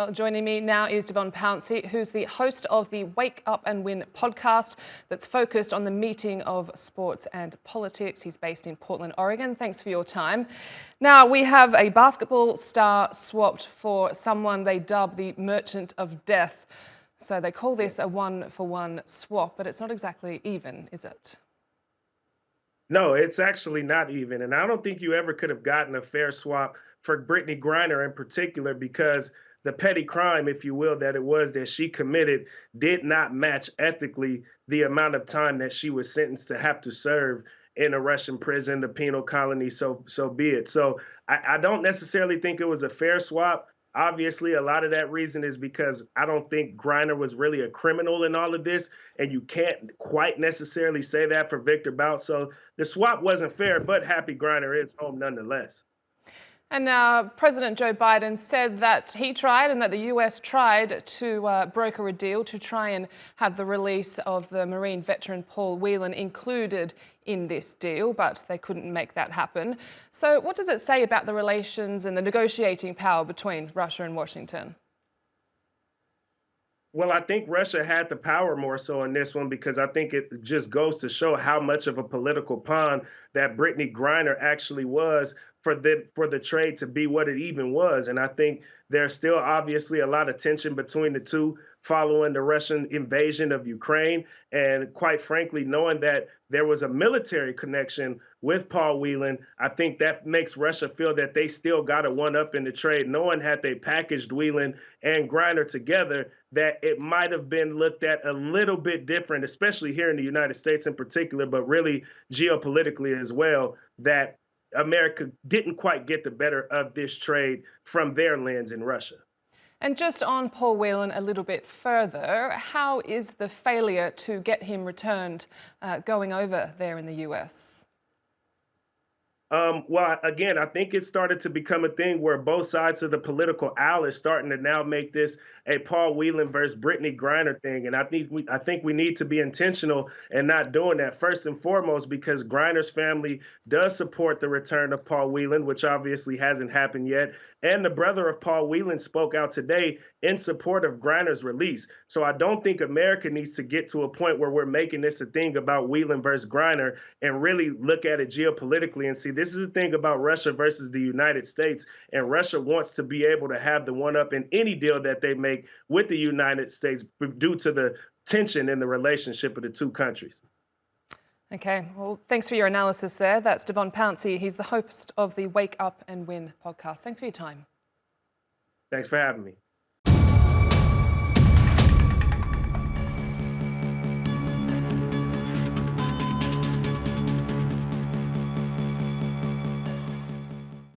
Well, joining me now is DeVon Pouncey, who's the host of the Wake Up and Win podcast that's focused on the meeting of sports and politics. He's based in Portland, Oregon. Thanks for your time. Now, we have a basketball star swapped for someone they dub the Merchant of Death. So they call this a one-for-one swap, but it's not exactly even, is it? No, it's actually not even. And I don't think you ever could have gotten a fair swap for Brittney Griner in particular, because the petty crime, if you will, that it was that she committed did not match ethically the amount of time that she was sentenced to have to serve in a Russian prison, the penal colony, so be it. So I don't necessarily think it was a fair swap. Obviously, a lot of that reason is because I don't think Griner was really a criminal in all of this, and you can't quite necessarily say that for Viktor Bout. So the swap wasn't fair, but Happy Griner is home nonetheless. And now President Joe Biden said that he tried and that the US tried to broker a deal to try and have the release of the Marine veteran Paul Whelan included in this deal, but they couldn't make that happen. So what does it say about the relations and the negotiating power between Russia and Washington? Well, I think Russia had the power more so in this one, because I think it just goes to show how much of a political pawn that Brittney Griner actually was for the trade to be what it even was. And I think there's still obviously a lot of tension between the two following the Russian invasion of Ukraine. And quite frankly, knowing that there was a military connection with Paul Whelan, I think that makes Russia feel that they still got a one-up in the trade, knowing had they packaged Whelan and Griner together, that it might have been looked at a little bit different, especially here in the United States in particular, but really geopolitically as well, that America didn't quite get the better of this trade from their lens in Russia. And just on Paul Whelan a little bit further, how is the failure to get him returned going over there in the US? Well, again, I think it started to become a thing where both sides of the political aisle is starting to now make this a Paul Whelan versus Brittney Griner thing. And I think we need to be intentional and not doing that, first and foremost, because Griner's family does support the return of Paul Whelan, which obviously hasn't happened yet. And the brother of Paul Whelan spoke out today in support of Griner's release. So I don't think America needs to get to a point where we're making this a thing about Whelan versus Griner and really look at it geopolitically and see this is the thing about Russia versus the United States. And Russia wants to be able to have the one up in any deal that they make with the United States due to the tension in the relationship of the two countries. Okay, well, thanks for your analysis there. That's DeVon Pouncey. He's the host of the Wake Up and Win podcast. Thanks for your time. Thanks for having me.